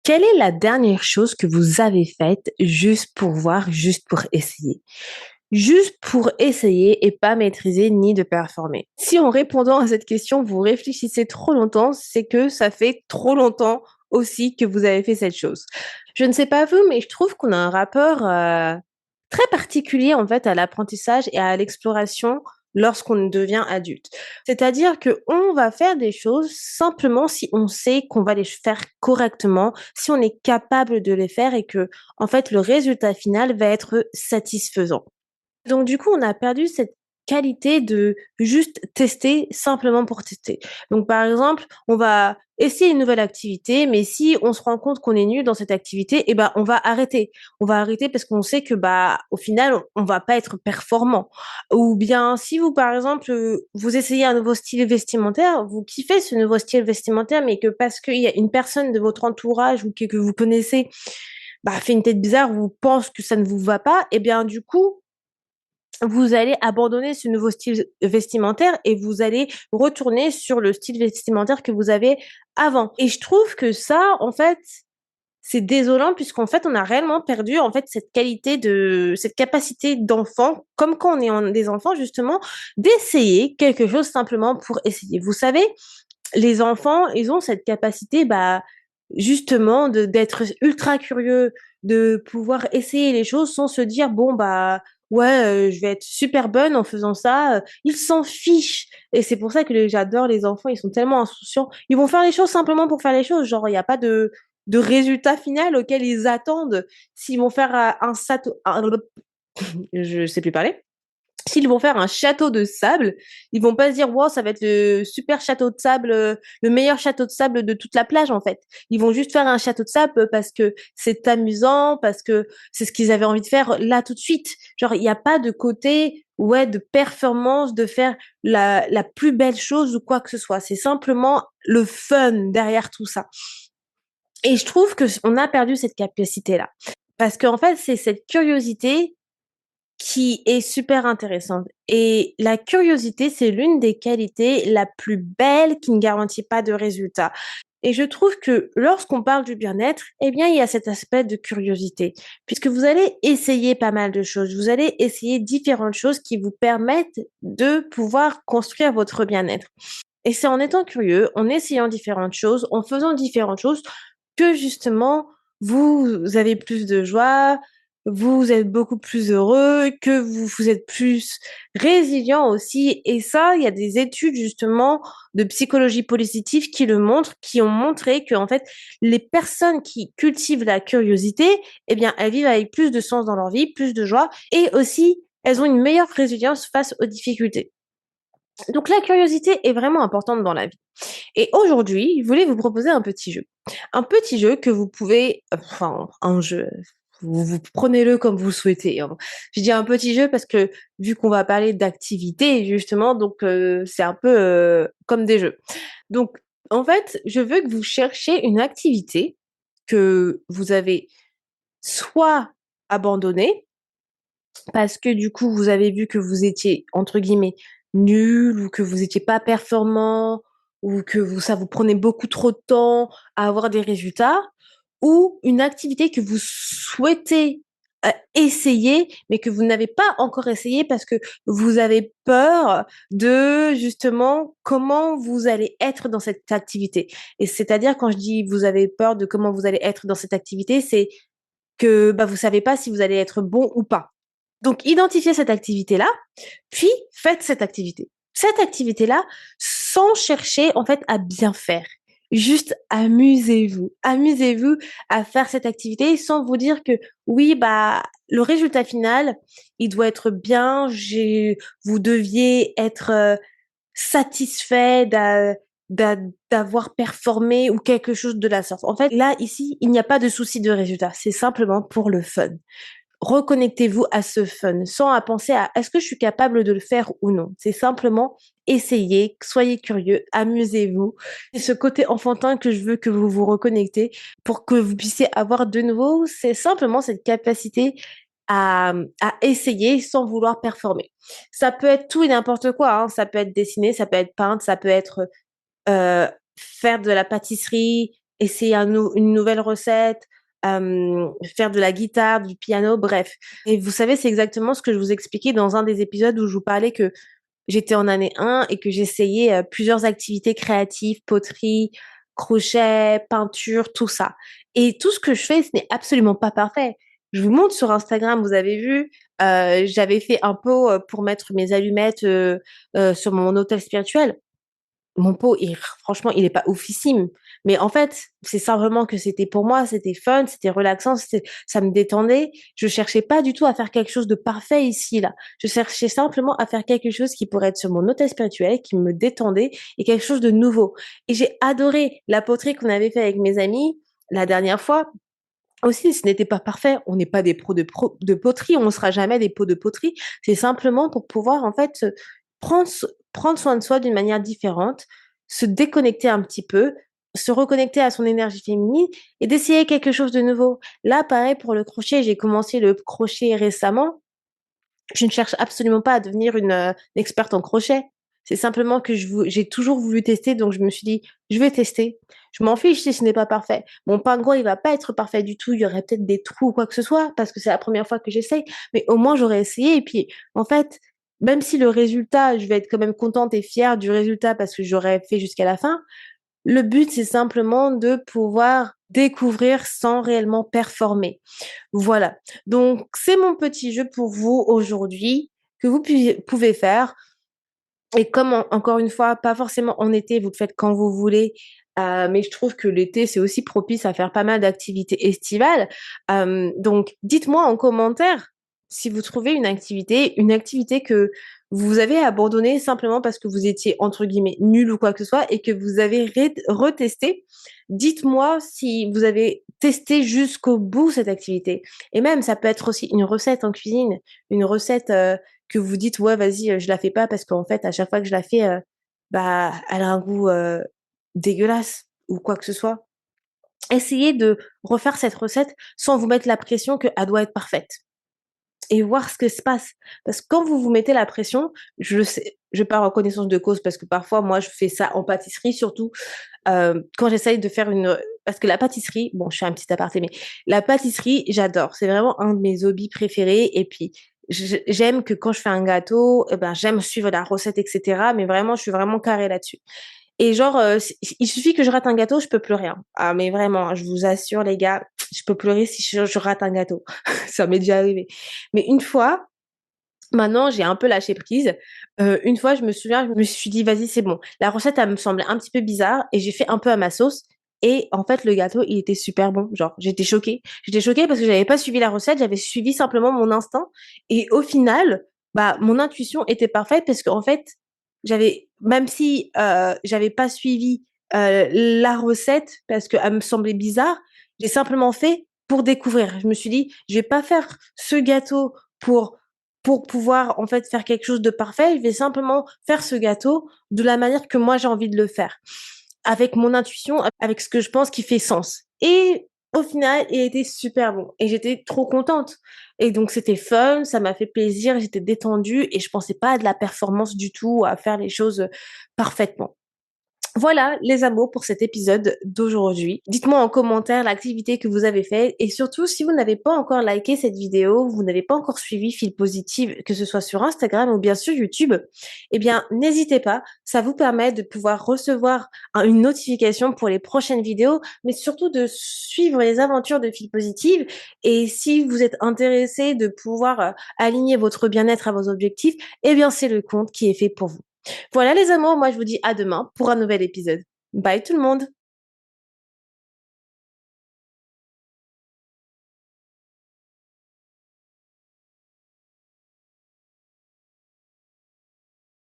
Quelle est la dernière chose que vous avez faite juste pour voir, juste pour essayer? Juste pour essayer et pas maîtriser ni de performer. Si en répondant à cette question, vous réfléchissez trop longtemps, c'est que ça fait trop longtemps aussi que vous avez fait cette chose. Je ne sais pas vous, mais je trouve qu'on a un rapport, très particulier en fait à l'apprentissage et à l'exploration lorsqu'on devient adulte. C'est-à-dire que on va faire des choses simplement si on sait qu'on va les faire correctement, si on est capable de les faire et que, en fait, le résultat final va être satisfaisant. Donc du coup, on a perdu cette qualité de juste tester simplement pour tester. Donc par exemple, on va essayer une nouvelle activité, mais si on se rend compte qu'on est nul dans cette activité, eh ben, on va arrêter. On va arrêter parce qu'on sait que, bah, au final, on va pas être performant. Ou bien si vous, par exemple, vous essayez un nouveau style vestimentaire, vous kiffez ce nouveau style vestimentaire, mais que parce qu'il y a une personne de votre entourage ou que vous connaissez, bah, fait une tête bizarre ou pense que ça ne vous va pas, eh bien du coup, vous allez abandonner ce nouveau style vestimentaire et vous allez retourner sur le style vestimentaire que vous avez avant. Et je trouve que ça, en fait, c'est désolant puisqu'en fait, on a réellement perdu, en fait, cette capacité d'enfant, comme quand on est des enfants, justement, d'essayer quelque chose simplement pour essayer. Vous savez, les enfants, ils ont cette capacité, bah, justement d'être ultra curieux, de pouvoir essayer les choses sans se dire: «Bon, bah, ouais, je vais être super bonne en faisant ça», ils s'en fichent et c'est pour ça que j'adore les enfants, ils sont tellement insouciants. Ils vont faire les choses simplement pour faire les choses, genre il y a pas de résultat final auquel ils attendent. S'ils vont faire, un sato un je sais plus parler. S'ils vont faire un château de sable, ils vont pas se dire: «Wow, ça va être le super château de sable, le meilleur château de sable de toute la plage», en fait. Ils vont juste faire un château de sable, parce que c'est amusant, parce que c'est ce qu'ils avaient envie de faire là, tout de suite. Genre, il y a pas de côté, ouais, de performance, de faire la plus belle chose ou quoi que ce soit. C'est simplement le fun derrière tout ça et je trouve que on a perdu cette capacité-là. Parce qu'en fait, c'est cette curiosité qui est super intéressante et la curiosité, c'est l'une des qualités la plus belle qui ne garantit pas de résultat et je trouve que lorsqu'on parle du bien-être, eh bien, il y a cet aspect de curiosité puisque vous allez essayer pas mal de choses. Vous allez essayer différentes choses qui vous permettent de pouvoir construire votre bien-être et c'est en étant curieux, en essayant différentes choses, en faisant différentes choses que justement vous avez plus de joie, vous êtes beaucoup plus heureux, que vous êtes plus résilient aussi et ça, il y a des études justement de psychologie positive qui le montrent, qui ont montré qu'en fait, les personnes qui cultivent la curiosité, eh bien, elles vivent avec plus de sens dans leur vie, plus de joie et aussi, elles ont une meilleure résilience face aux difficultés. Donc la curiosité est vraiment importante dans la vie. Et aujourd'hui, je voulais vous proposer un petit jeu. Un petit jeu que vous pouvez, enfin un jeu, vous prenez-le comme vous souhaitez, hein. Je dis un petit jeu parce que vu qu'on va parler d'activité justement, donc c'est un peu, comme des jeux. Donc en fait, je veux que vous cherchiez une activité que vous avez soit abandonnée parce que du coup, vous avez vu que vous étiez, entre guillemets, «nul» ou que vous étiez pas performant ou que ça vous prenait beaucoup trop de temps à avoir des résultats ou une activité que vous souhaitez, essayer, mais que vous n'avez pas encore essayé parce que vous avez peur de justement comment vous allez être dans cette activité et c'est-à-dire quand je dis: «Vous avez peur de comment vous allez être dans cette activité», c'est que, bah, vous savez pas si vous allez être bon ou pas. Donc identifiez cette activité-là, puis faites cette activité. Cette activité-là, sans chercher en fait à bien faire. Juste amusez-vous. Amusez-vous à faire cette activité sans vous dire que oui, bah, le résultat final, il doit être bien, vous deviez être, satisfait d'avoir performé ou quelque chose de la sorte. En fait, là, ici, il n'y a pas de souci de résultat, c'est simplement pour le fun. Reconnectez-vous à ce fun, sans à penser à: «Est-ce que je suis capable de le faire ou non?» C'est simplement essayez, soyez curieux, amusez-vous. C'est ce côté enfantin que je veux que vous vous reconnectez pour que vous puissiez avoir de nouveau, c'est simplement cette capacité à essayer sans vouloir performer. Ça peut être tout et n'importe quoi, hein, ça peut être dessiner, ça peut être peindre, ça peut être, heu, faire de la pâtisserie, essayer une nouvelle recette, faire de la guitare, du piano, bref. Et vous savez, c'est exactement ce que je vous expliquais dans un des épisodes où je vous parlais que j'étais en année 1 et que j'essayais plusieurs activités créatives, poterie, crochet, peinture, tout ça. Et tout ce que je fais, ce n'est absolument pas parfait. Je vous montre sur Instagram, vous avez vu, j'avais fait un pot pour mettre mes allumettes sur mon hôtel spirituel. Mon pot, franchement, il est pas oufissime. Mais en fait, c'est simplement que c'était pour moi, c'était fun, c'était relaxant, ça me détendait. Je cherchais pas du tout à faire quelque chose de parfait ici, là. Je cherchais simplement à faire quelque chose qui pourrait être sur mon hôtel spirituel, qui me détendait et quelque chose de nouveau. Et j'ai adoré la poterie qu'on avait fait avec mes amis la dernière fois. Aussi, ce n'était pas parfait. On n'est pas des pros de poterie, on ne sera jamais des pros de poterie. C'est simplement pour pouvoir, en fait, prendre, prendre soin de soi d'une manière différente, se déconnecter un petit peu, se reconnecter à son énergie féminine et d'essayer quelque chose de nouveau. Là, pareil pour le crochet, j'ai commencé le crochet récemment. Je ne cherche absolument pas à devenir une experte en crochet. C'est simplement que j'ai toujours voulu tester, donc je me suis dit, je vais tester. Je m'en fiche si ce n'est pas parfait. Mon pingouin, il va pas être parfait du tout. Il y aurait peut-être des trous ou quoi que ce soit, parce que c'est la première fois que j'essaye. Mais au moins, j'aurais essayé. Et puis, en fait, même si le résultat, je vais être quand même contente et fière du résultat parce que j'aurais fait jusqu'à la fin, le but, c'est simplement de pouvoir découvrir sans réellement performer. Voilà. Donc, c'est mon petit jeu pour vous aujourd'hui que vous pouvez faire. Et comme encore une fois, pas forcément en été, vous le faites quand vous voulez. Mais je trouve que l'été, c'est aussi propice à faire pas mal d'activités estivales. Donc, dites-moi en commentaire si vous trouvez une activité que vous avez abandonnée simplement parce que vous étiez, entre guillemets, nul ou quoi que ce soit et que vous avez retesté. Dites-moi si vous avez testé jusqu'au bout cette activité. Et même, ça peut être aussi une recette en cuisine, une recette que vous dites: «Ouais, vas-y, je la fais pas parce qu'en fait, à chaque fois que je la fais, bah, elle a un goût, dégueulasse» ou quoi que ce soit. Essayez de refaire cette recette sans vous mettre la pression qu'elle doit être parfaite et voir ce que se passe. Parce que quand vous vous mettez la pression, je sais, je parle en connaissance de cause parce que parfois, moi, je fais ça en pâtisserie surtout, quand j'essaye de faire parce que la pâtisserie, bon, je fais un petit aparté, mais la pâtisserie, j'adore. C'est vraiment un de mes hobbies préférés et puis j'aime que quand je fais un gâteau, eh ben, j'aime suivre la recette et cetera, mais vraiment, je suis vraiment carrée là-dessus. Et genre, il suffit que je rate un gâteau, je peux pleurer, hein. Ah mais vraiment, hein, je vous assure les gars, je peux pleurer si je rate un gâteau. Ça m'est déjà arrivé. Mais une fois, maintenant j'ai un peu lâché prise, une fois je me souviens, je me suis dit: «Vas-y, c'est bon». La recette, elle me semblait un petit peu bizarre et j'ai fait un peu à ma sauce et en fait le gâteau, il était super bon. Genre j'étais choquée. J'étais choquée parce que j'avais pas suivi la recette, j'avais suivi simplement mon instinct et au final, bah, mon intuition était parfaite parce qu'en fait, j'avais même si, j'avais pas suivi, la recette parce qu'elle me semblait bizarre, j'ai simplement fait pour découvrir. Je me suis dit: «Je vais pas faire ce gâteau pour pouvoir, en fait, faire quelque chose de parfait, je vais simplement faire ce gâteau de la manière que moi j'ai envie de le faire. Avec mon intuition, avec ce que je pense qui fait sens». Et au final, il était super bon et j'étais trop contente. Et donc c'était fun, ça m'a fait plaisir, j'étais détendue et je pensais pas à de la performance du tout, à faire les choses, parfaitement. Voilà les amours pour cet épisode d'aujourd'hui. Dites-moi en commentaire l'activité que vous avez faite et surtout si vous n'avez pas encore liké cette vidéo, vous n'avez pas encore suivi Fil Positive, que ce soit sur Instagram ou bien sur YouTube, eh bien n'hésitez pas, ça vous permet de pouvoir recevoir une notification pour les prochaines vidéos, mais surtout de suivre les aventures de Fil Positive. Et si vous êtes intéressé de pouvoir aligner votre bien-être à vos objectifs, eh bien c'est le compte qui est fait pour vous. Voilà les amours, moi je vous dis à demain pour un nouvel épisode. Bye tout le monde!